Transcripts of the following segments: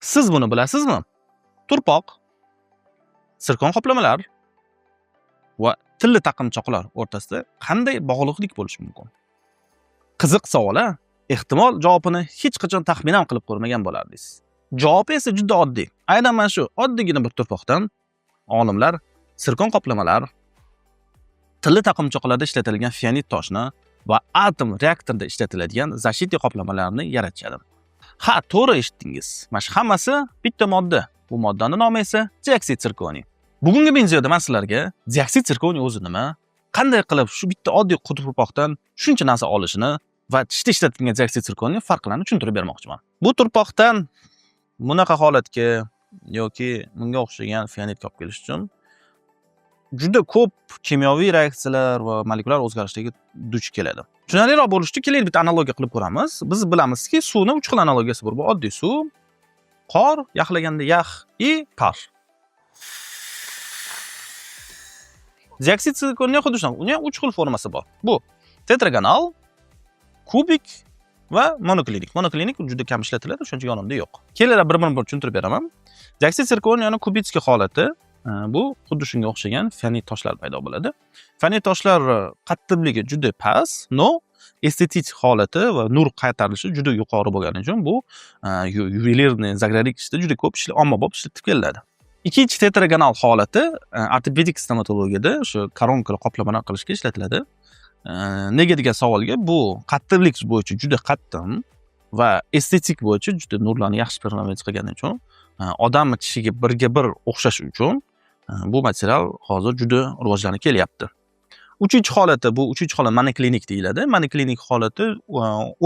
Siz buni bilasizmi? Turpoq, sirkon qoplamalar va tilli taqinchoqlar o'rtasida qanday bog'liqlik bo'lishi mumkin? Qiziq savol-a? Ehtimol javobini hech qachon taxmin ham qilib ko'rmagan bo'lardingiz. Javob esa juda oddiy. Aynan mana shu oddiygina bir turpoqdan olimlar sirkon qoplamalar, tilli taqinchoqlarda ishlatilgan fionit toshni va atom reaktorda ishlatiladigan защитный qoplamalarni yaratishadi. Ha, to'g'ri eshitdingiz. Mana shu hammasi bitta modda. Bu moddaning nomi esa dioksid sirkoniy. Bugungi videoda men sizlarga dioksid sirkoniy o'zi nima, qanday qilib shu bitta oddiy turpoqdan shuncha narsa olishini va tishda ishlatilgan dioksid sirkoniy farqlarini tushuntirib bermoqchiman. Bu turpoqdan bunaqa holatga yoki bunga o'xshagan fionitga olib kelish uchun juda ko'p kimyoviy reaksiyalar va molekulyar o'zgarishlarga duch keladi. Tushunarliroq bo'lish uchun keling bitta analogiya qilib ko'ramiz. Biz bilamizki, suvning 3 xil analogiyasi bor. Bu oddiy suv, qor, yaxlaganda yax и par. Dioksid sirkoniy xuddi shunday. Uning 3 xil formasi bor. Bu tetragonal, kubik va monoklinik. Monoklinik juda kam ishlatiladi, shuncha yonimda yo'q. Kelinglar bir-birini tushuntirib beraman. Dioksid sirkoniyning kubitskiy holati bu xuddi shunga o'xshagan fionit toshlar paydo bo'ladi. Fionit toshlar qattiqligi juda past, no estetik holati va nur qaytarilishi juda yuqori bo'lgani uchun bu yuvelirniy zagrarik ishda juda ko'p ommabop ishlatib kelinadi. Ikkinchi tetragonal holati ortopedik stomatologiyada shu koronkalar qoplamalar qilishga ishlatiladi. Nega degan savolga bu qattiqlik bo'yicha juda qattiq va estetik bo'yicha juda nurlarni yaxshi performans qilgani uchun odam tishiga birga bir o'xshash uchun bu material hozir juda rivojlanib kelyapti. Uchinchi holati bu uchinchi holat monoklinik deyiladi. Monoklinik holati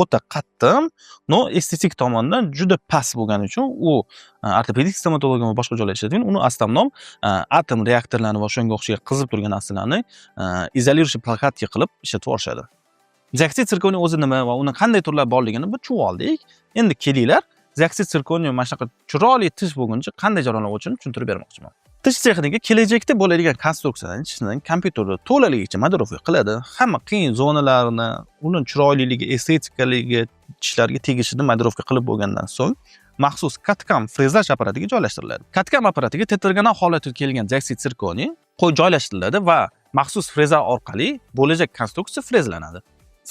o'ta qattiq, no estetik tomondan juda past bo'lgani uchun u ortopedik stomatologiya va boshqa joylarda ishlatilgan. Uni astamnom atom reaktorlarini va shunga o'xshagan qizib turgan narsalarni izoliruvchi plakatga qilib ishlatib olishadi. Dioksid sirkoniy o'zi nima va uni qanday turlari borligini bir tushunib oldik. Endi kelinglar, dioksid sirkoniy mana shunaqa chiroyli tish bo'lguncha qanday jarayonlar o'tishini tushuntirib bermoqchiman. Tish texnika kelajakda bo'ladigan konstruksiyadan tishning kompyuterda to'laligicha modelovka qiladi. Hamma qiyin zonalarni, uning chiroyliligi, estetikaligiga, tishlarga tegishini modelovka qilib bo'lgandan so'ng maxsus katkam frezlash apparatiga joylashtiriladi. Katkam apparatiga tetragonal holatga kelgan dioksid sirkoniy joylashtiriladi va maxsus freza orqali bo'lajak konstruksiya frezlanadi.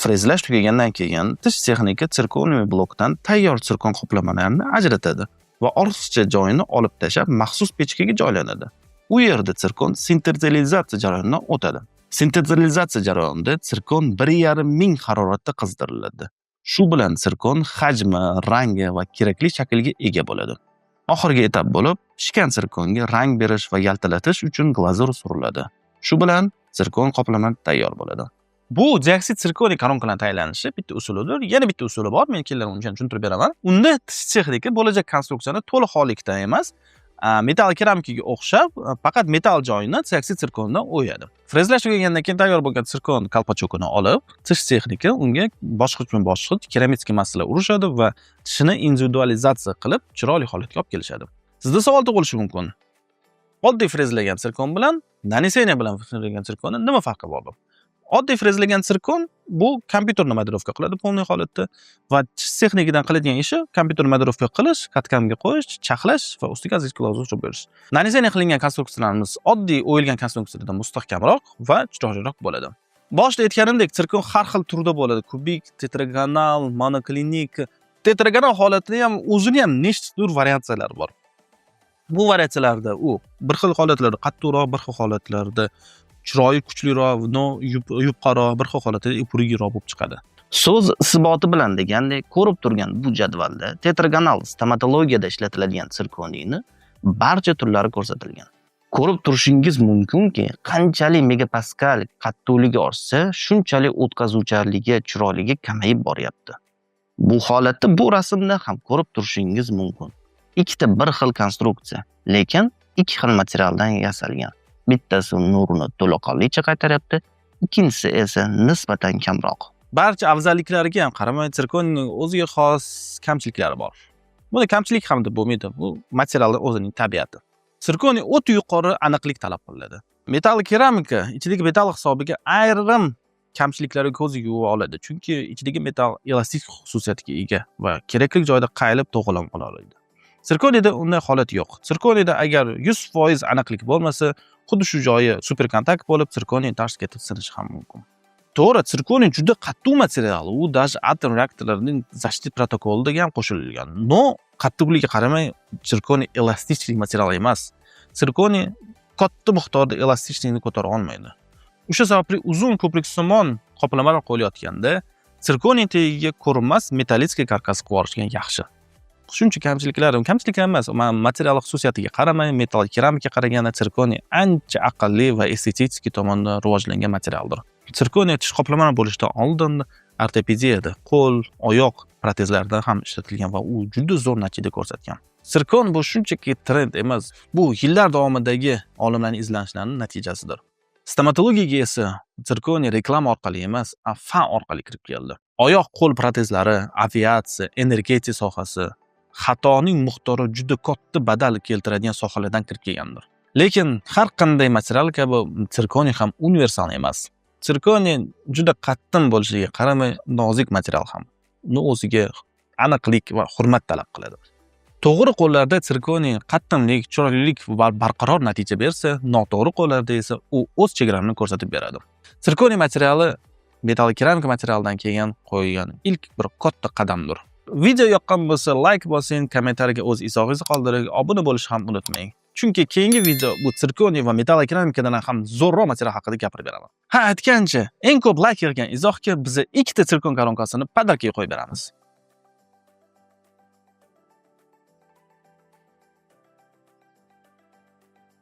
Frezlash tugagandan keyin tish texnika sirkoniy blokdan tayyor sirkon qoplamalarni ajratadi va ortiqcha joyini olib tashlab maxsus pechkaga joylanadi. U yerda sirkon sintezalizatsiya jarayonidan o'tadi. Sintezalizatsiya jarayonida sirkon 1,5 ming haroratda qizdiriladi. Shu bilan sirkon hajmi, rangi va kerakli shaklga ega bo'ladi. Oxirgi etap bo'lib, pishgan sirkonga rang berish va yaltilatish uchun glazur suriladi. Shu bilan sirkon qoplama tayyor bo'ladi. Bu dioksid sirkoniy koronkalarning tayyorlanishi bitta usulidir. Yana bitta usuli bor. Men kelgan uncha tushuntirib beraman. Unda tish texnika bo'lajak konstruksiyani to'liq holikda emas, metal keramikaga o'xshab, faqat metal joyini dioksid sirkonidan o'yadi. Frezlash tugagandan keyin tayyor bo'lgan sirkon kalpachokini olib, tish texnika unga bosqichma-bosqich keramik massalar urishadi va tishini individualizatsiya qilib, chiroyli holatga olib kelishadi. Sizda savol tug'ilishi mumkin. Oddiy frezlagan sirkon bilan naneseniya bilan frezlagan sirkonning nima farqi bor? Oddiy frezlagan sirkon bu kompyuterni modelovka qiladi polniy holatda va tish texnikadan qiladigan ishi kompyuterni modelovka qilish, katkamga qo'yish, chaqlash va ustiga azizlik glazur berish. Naneseniya qilingan konstruksiyalarimiz oddiy o'yilgan konstruksiyalardan mustahkamroq va chiroyliroq bo'ladi. Boshida aytganimdek, sirkon har xil turda bo'ladi. Kubik, tetragonal, monoklinik. Tetragonal holatida ham o'zini ham nechtadir variatsiyalar bor. Bu variatsiyalarda u bir xil holatlarda qattiqroq, bir xil holatlarda chiroyi kuchliroq, yupqaroq, bir xil holatda ipuriyroq bo'lib chiqadi. So'z isboti bilan degandek, ko'rib turgan bu jadvalda tetragonal stomatologiyada ishlatiladigan sirkoniyni barcha turlari ko'rsatilgan. Ko'rib turishingiz mumkinki, qanchalik megapaskal qattiqligi ortsa, shunchalik o'tkazuvchanligi, chiroyligi kamayib boryapti. Bu holatda bu rasmda ham ko'rib turishingiz mumkin. Ikkita bir xil konstruksiya, lekin ikki xil materialdan yasalgan. Bittasi nurni to'laqonlicha qaytaryapti, ikkinchisi esa nisbatan kamroq. Barcha afzalliklariga ham qaramay, sirkonning o'ziga xos kamchiliklari bor. Buni kamchilik ham deb bo'lmaydi, bu materialning o'zining tabiati. Sirkoniy o'ta yuqori aniqlik talab qiladi. Metal keramika ichidagi metal hisobiga ayrim kamchiliklari ko'ziga yuvib oladi, chunki ichidagi metal elastik xususiyatga ega va kerakli joyda qayilib to'g'rilib qola oladi. Sirkoniyada unday holat yo'q. Sirkoniyada agar 100% aniqlik bo'lmasa, xuddi shu joyi super kontakt bo'lib, sirkoniy tars ketib sinishi ham mumkin. To'g'ri, sirkoniy juda qattiq material. U даже atom reaktorlarining защит protokoliga ham qo'shilgan. No, qattiqligiga qaramay, sirkoniy elastik material emas. Sirkoniy katta miqdorda elastiklikni ko'tara olmaydi. O'sha sababli uzun ko'priksimon qoplamalar qo'yilayotganda sirkoniy tagiga ko'rinmas metallический karkas qilib olishgan yaxshi. Shuncha kamchilik emas, material xususiyatiga qaramay, metall keramikaga qaraganda sirkoniy ancha aqlli va estetik tomondan rivojlangan materialdir. Sirkoniy tish qoplamalar bo'lishidan oldin ortopediyada, qo'l, oyoq protezlarida ham ishlatilgan va u juda zo'r natija ko'rsatgan. Sirkon bu shunchaki trend emas, bu yillar davomidagi olimlarning izlanishlarining natijasidir. Stomatologiyaga esa sirkoniy reklama orqali emas, fan orqali kirib keldi. Oyoq qo'l protezlari, aviatsiya, energetika sohasi, xatoning miqdori juda katta badal keltiradigan sohalardan kirib kelgandir. Lekin har qanday material kabi sirkoniy ham universal emas. Sirkoniy juda qattiq bo'lishiga qaramay, nozik material ham. Uni o'ziga aniqlik va hurmat talab qiladi. To'g'ri qo'llarda sirkoniy qattiqlik, chiroylilik va barqaror natija bersa, noto'g'ri qo'llarda esa u o'z chegarasini ko'rsatib beradi. Sirkoniy materiali metall keramika materialdan keyin qo'ygan ilk bir katta qadamdir. Video yoqqan bo'lsa, like bosing, kommentariyaga o'z izohingizni qoldiring, obuna bo'lishni ham unutmang. Chunki keyingi video bu sirkoniy va metall keramikadan ham zo'rroq material haqida gapirib beraman. Ha, aytgancha, eng ko'p like yig'gan izohga biz ikkita sirkon koronkasini podarkaga qo'yib beramiz.